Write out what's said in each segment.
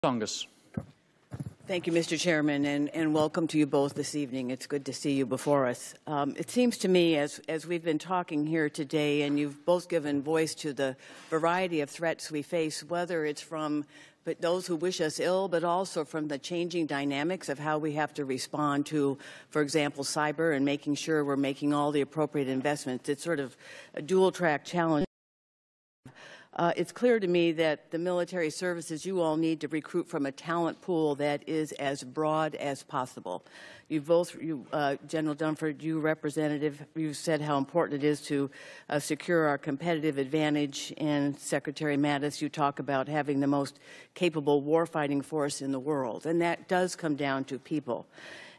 Congress. Thank you, Mr. Chairman, and welcome to you both this evening. It's good to see you before us. It seems to me, as we've been talking here today, and you've both given voice to the variety of threats we face, whether it's from those who wish us ill, but also from the changing dynamics of how we have to respond to, for example, cyber and making sure we're making all the appropriate investments. It's sort of a dual-track challenge. It's clear to me that the military services, you all need to recruit from a talent pool that is as broad as possible. General Dunford, you representative, you said how important it is to secure our competitive advantage, and Secretary Mattis, you talk about having the most capable warfighting force in the world, and that does come down to people.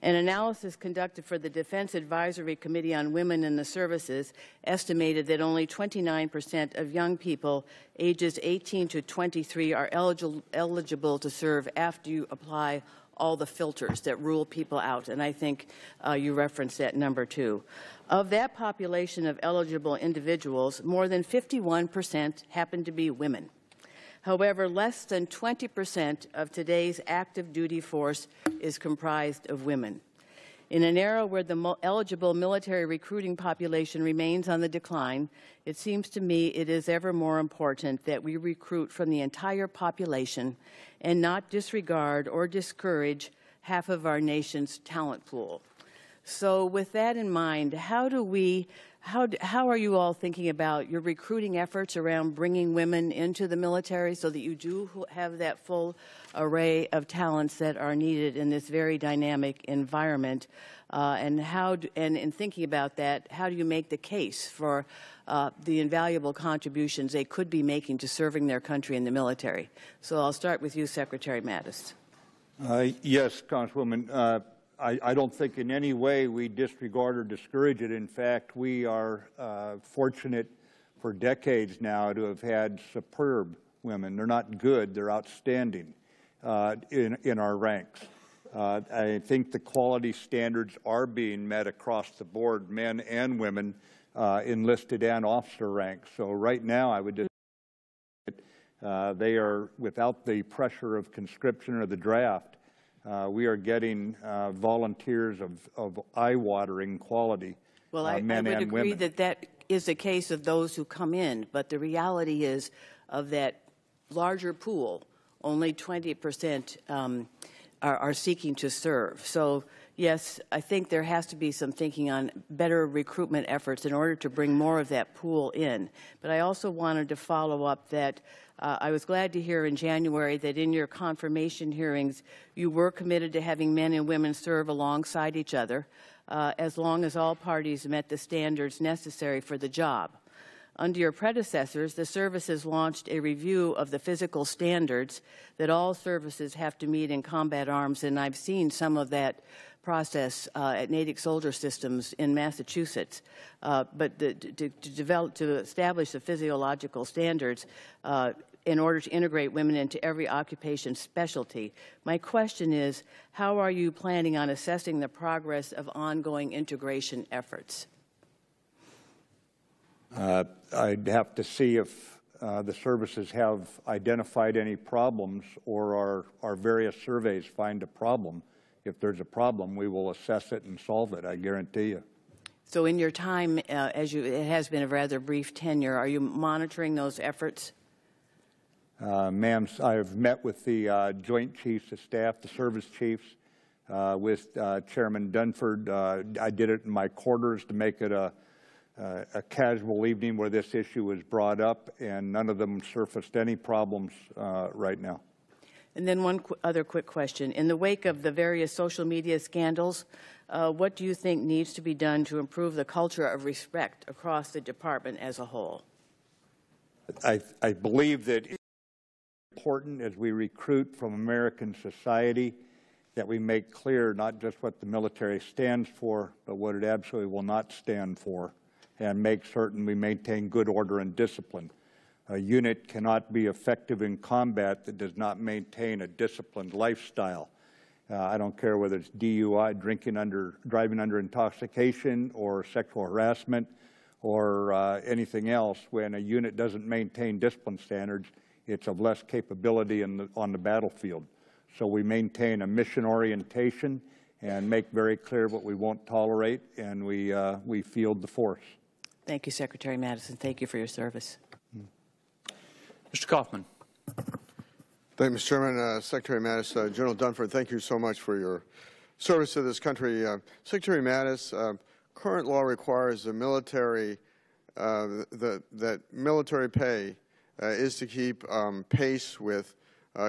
An analysis conducted for the Defense Advisory Committee on Women in the Services estimated that only 29% of young people ages 18 to 23 are eligible to serve after you apply all the filters that rule people out, and I think you referenced that number too. Of that population of eligible individuals, more than 51% happen to be women. However, less than 20% of today's active duty force is comprised of women. In an era where the eligible military recruiting population remains on the decline, it seems to me it is ever more important that we recruit from the entire population and not disregard or discourage half of our nation's talent pool. So with that in mind, how are you all thinking about your recruiting efforts around bringing women into the military so that you do have that full array of talents that are needed in this very dynamic environment? And in thinking about that, how do you make the case for the invaluable contributions they could be making to serving their country in the military? So I'll start with you, Secretary Mattis. Yes, Congresswoman. I don't think in any way we disregard or discourage it. In fact, we are fortunate for decades now to have had superb women. They're not good, they're outstanding in our ranks. I think the quality standards are being met across the board, men and women, enlisted and officer ranks. So right now I would just they are, without the pressure of conscription or the draft, we are getting volunteers of eye-watering quality, men and women. Well, I would agree that that is the case of those who come in, but the reality is of that larger pool, only 20% are seeking to serve. So, yes, I think there has to be some thinking on better recruitment efforts in order to bring more of that pool in. But I also wanted to follow up that I was glad to hear in January that in your confirmation hearings you were committed to having men and women serve alongside each other as long as all parties met the standards necessary for the job. Under your predecessors, the services launched a review of the physical standards that all services have to meet in combat arms, and I've seen some of that process at Natick Soldier Systems in Massachusetts. But to establish the physiological standards in order to integrate women into every occupation specialty. My question is, how are you planning on assessing the progress of ongoing integration efforts? I'd have to see if the services have identified any problems or our various surveys find a problem. If there's a problem, we will assess it and solve it, I guarantee you. So in your time, it has been a rather brief tenure, are you monitoring those efforts? Ma'am, I've met with the Joint Chiefs of Staff, the service chiefs, with Chairman Dunford. I did it in my quarters to make it a casual evening where this issue was brought up, and none of them surfaced any problems right now. And then one other quick question. In the wake of the various social media scandals, what do you think needs to be done to improve the culture of respect across the department as a whole? I believe that it's important as we recruit from American society that we make clear not just what the military stands for, but what it absolutely will not stand for, and make certain we maintain good order and discipline. A unit cannot be effective in combat that does not maintain a disciplined lifestyle. I don't care whether it's DUI, driving under intoxication, or sexual harassment, or anything else. When a unit doesn't maintain discipline standards, it's of less capability on the battlefield. So we maintain a mission orientation and make very clear what we won't tolerate, and we field the force. Thank you, Secretary Mattis, and thank you for your service. Mr. Kaufman. Thank you, Mr. Chairman. Secretary Mattis, General Dunford, thank you so much for your service to this country. Secretary Mattis, current law requires the military that military pay is to keep pace with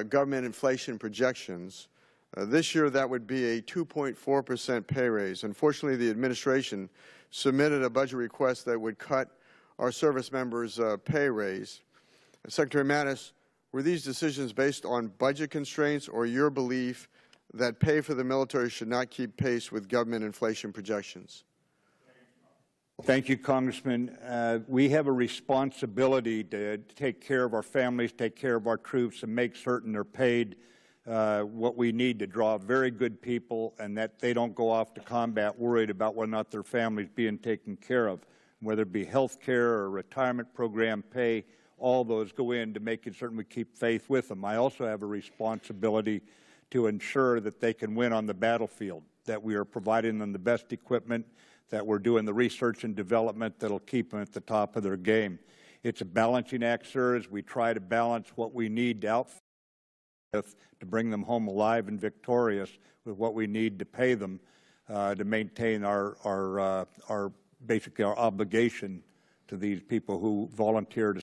government inflation projections. This year, that would be a 2.4% pay raise. Unfortunately, the administration submitted a budget request that would cut our service members' pay raise. Secretary Mattis, were these decisions based on budget constraints or your belief that pay for the military should not keep pace with government inflation projections? Thank you, Congressman. We have a responsibility to take care of our families, take care of our troops, and make certain they're paid what we need to draw very good people and that they don't go off to combat worried about whether or not their family's being taken care of, whether it be health care or retirement program pay. All those go in to making certain we keep faith with them. I also have a responsibility to ensure that they can win on the battlefield, that we are providing them the best equipment, that we're doing the research and development that will keep them at the top of their game. It's a balancing act, sir, as we try to balance what we need to outfit to bring them home alive and victorious with what we need to pay them to maintain basically our obligation to these people who volunteer to